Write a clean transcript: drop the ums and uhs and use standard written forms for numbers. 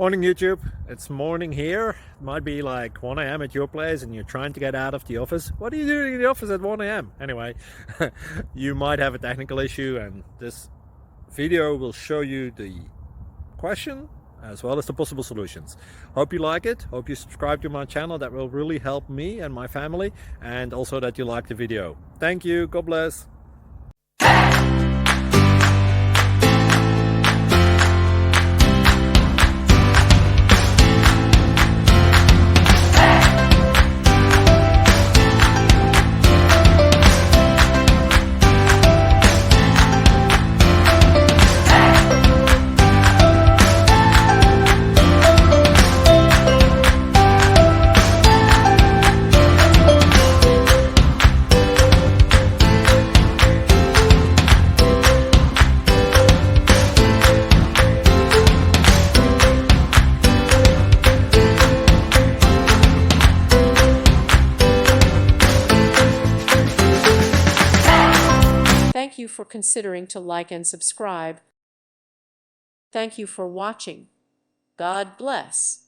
Morning YouTube, it's morning here. It might be like 1 a.m. at your place and you're trying to get out of the office. What are you doing in the office at 1 a.m.? Anyway, you might have a technical issue and this video will show you the question as well as the possible solutions. Hope you like it, hope you subscribe to my channel. That will really help me and my family, and also that you like the video. Thank you, God bless. Thank you for considering to like and subscribe. Thank you for watching. God bless.